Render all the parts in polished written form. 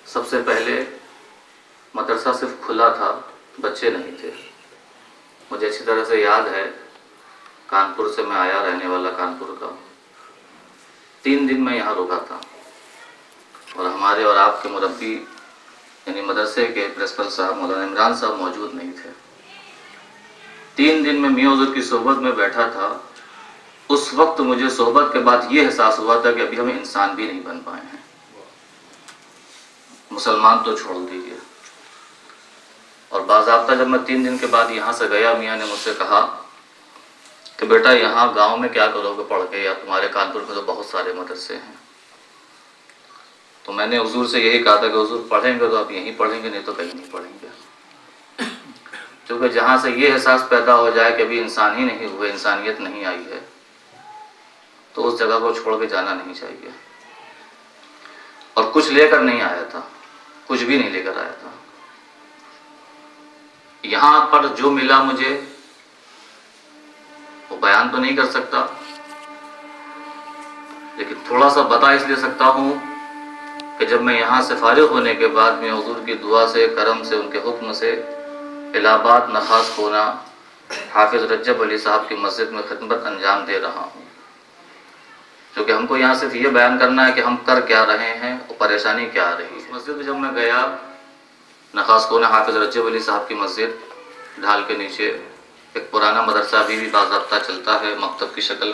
سب سے پہلے مدرسہ صرف کھلا تھا، بچے نہیں تھے۔ مجھے اچھی طرح سے یاد ہے، کانپور سے میں آیا، رہنے والا کانپور کا۔ 3 دن میں یہاں رکا تھا، اور ہمارے اور آپ کے مربی یعنی مدرسے کے پرنسپل صاحب مولانا عمران صاحب موجود نہیں تھے۔ 3 دن میں میاں حضور کی صحبت میں بیٹھا تھا۔ اس وقت مجھے صحبت کے بعد یہ احساس ہوا تھا کہ ابھی ہم انسان بھی نہیں بن پائے ہیں، مسلمان تو چھوڑ دیجیے۔ اور باضابطہ جب میں 3 دن کے بعد یہاں سے گیا، میاں نے مجھ سے کہا کہ بیٹا یہاں گاؤں میں کیا کرو گے پڑھ کے، یا تمہارے کانپور میں تو بہت سارے مدرسے ہیں۔ تو میں نے حضور سے یہی کہا تھا کہ حضور پڑھیں گے تو آپ یہیں پڑھیں گے، نہیں تو کہیں نہیں پڑھیں گے۔ کیونکہ جہاں سے یہ احساس پیدا ہو جائے کہ ابھی انسان ہی نہیں ہوئے، انسانیت نہیں آئی ہے، تو اس جگہ کو چھوڑ کے جانا نہیں چاہیے۔ اور کچھ لے کر نہیں آیا تھا، کچھ بھی نہیں لے کر آیا تھا۔ یہاں پر جو ملا مجھے وہ بیان تو نہیں کر سکتا، لیکن تھوڑا سا بتا اس لیے سکتا ہوں کہ جب میں یہاں سے فارغ ہونے کے بعد میں حضور کی دعا سے، کرم سے، ان کے حکم سے الہ آباد نخاس کونا حافظ رجب علی صاحب کی مسجد میں خدمت انجام دے رہا ہوں۔ کیونکہ ہم کو یہاں صرف یہ بیان کرنا ہے کہ ہم کر کیا رہے ہیں اور پریشانی کیا آ رہی ہے۔ مسجد میں جب میں گیا، نخاس کونا حافظ رجب علی صاحب کی مسجد، ڈھال کے نیچے ایک پرانا مدرسہ ابھی بھی باضابطہ چلتا ہے مکتب کی شکل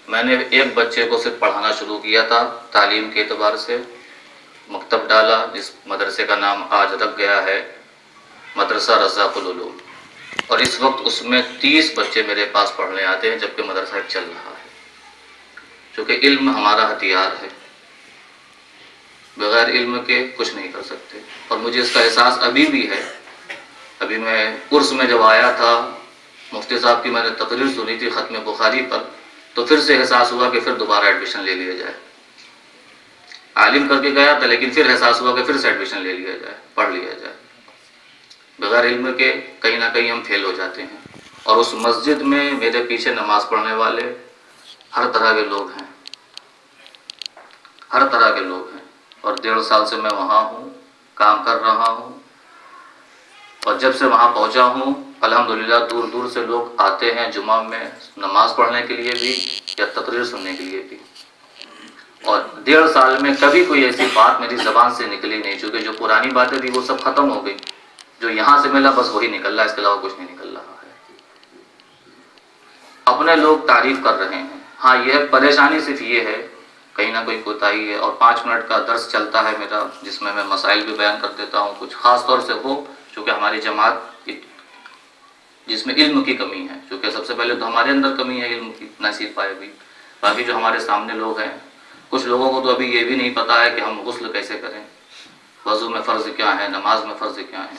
میں نے ایک بچے کو صرف پڑھانا شروع کیا تھا تعلیم کے اعتبار سے۔ مکتب ڈالا جس مدرسے کا نام آج رکھ گیا ہے مدرسہ رزاق العلوم، اور اس وقت اس میں 30 بچے میرے پاس پڑھنے آتے ہیں، جبکہ مدرسہ چل رہا ہے۔ چونکہ علم ہمارا ہتھیار ہے، بغیر علم کے کچھ نہیں کر سکتے۔ اور مجھے اس کا احساس ابھی بھی ہے۔ ابھی میں کورس میں جب آیا تھا، مفتی صاحب کی میں نے تقریر سنی تھی ختم بخاری پر، تو پھر سے احساس ہوا کہ پھر دوبارہ ایڈمیشن لے لیا جائے۔ عالم کر کے گیا تھا، لیکن پھر احساس ہوا کہ پھر سے ایڈمیشن لے لیا جائے، پڑھ لیا جائے۔ بغیر علم کے کہیں نہ کہیں ہم فیل ہو جاتے ہیں۔ اور اس مسجد میں میرے پیچھے نماز پڑھنے والے ہر طرح کے لوگ ہیں، ہر طرح کے لوگ ہیں۔ اور 1.5 سال سے میں وہاں ہوں، کام کر رہا ہوں، اور جب سے وہاں پہنچا ہوں الحمدللہ دور دور سے لوگ آتے ہیں جمعہ میں نماز پڑھنے کے لیے بھی یا تقریر سننے کے لیے بھی۔ اور 1.5 سال میں کبھی کوئی ایسی بات میری زبان سے نکلی نہیں، چونکہ جو پرانی باتیں تھی وہ سب ختم ہو گئی۔ جو یہاں سے ملا بس وہی نکل رہا ہے، اس کے علاوہ کچھ نہیں نکل رہا ہے۔ اپنے لوگ تعریف کر رہے ہیں۔ ہاں، یہ پریشانی صرف یہ ہے، کہیں نہ کوئی کوتاہی ہے۔ اور 5 منٹ کا درس چلتا ہے میرا، جس میں میں مسائل بھی بیان کر دیتا ہوں، کچھ خاص طور سے ہو چونکہ ہماری جماعت جس میں علم کی کمی ہے، چونکہ سب سے پہلے تو ہمارے اندر کمی ہے علم کی، نصیب پائے بھی۔ باقی جو ہمارے سامنے لوگ ہیں، کچھ لوگوں کو تو ابھی یہ بھی نہیں پتا ہے کہ ہم غسل کیسے کریں، وضو میں فرض کیا ہے، نماز میں فرض کیا ہے،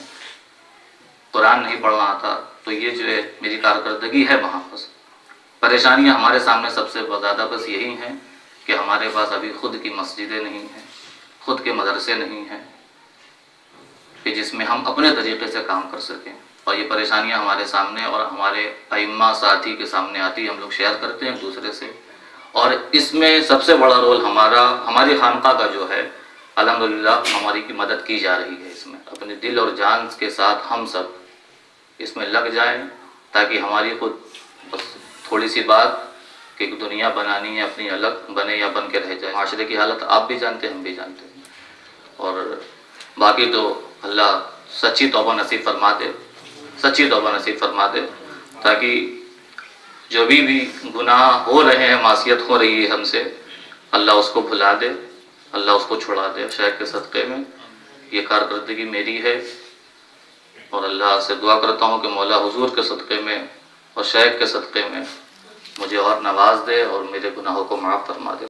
قرآن نہیں پڑھنا آتا۔ تو یہ جو ہے میری کارکردگی ہے وہاں۔ بس پریشانیاں ہمارے سامنے سب سے زیادہ بس یہی ہیں کہ ہمارے پاس ابھی خود کی مسجدیں نہیں ہیں، خود کے مدرسے نہیں ہیں کہ جس میں ہم اپنے طریقے سے کام کر سکیں۔ اور یہ پریشانیاں ہمارے سامنے اور ہمارے ائمہ ساتھی کے سامنے آتی، ہم لوگ شیئر کرتے ہیں ایک دوسرے سے۔ اور اس میں سب سے بڑا رول ہماری خانقاہ کا جو ہے، الحمدللہ ہماری کی مدد کی جا رہی ہے۔ اس میں اپنے دل اور جان کے ساتھ ہم سب اس میں لگ جائیں، تاکہ ہماری خود بس تھوڑی سی بات کہ دنیا بنانی ہے اپنی الگ، بنے یا بن کے رہ جائے۔ معاشرے کی حالت آپ بھی جانتے ہیں، ہم بھی جانتے ہیں۔ اور باقی تو اللہ سچی توبہ نصیب فرما دے، سچی توبہ نصیب فرما دے، تاکہ جو بھی گناہ ہو رہے ہیں، معصیت ہو رہی ہے ہم سے، اللہ اس کو بھلا دے، اللہ اس کو چھڑا دے شیخ کے صدقے میں۔ یہ کارکردگی میری ہے، اور اللہ سے دعا کرتا ہوں کہ مولا حضور کے صدقے میں اور شیخ کے صدقے میں مجھے اور نواز دے اور میرے گناہوں کو معاف فرما دے۔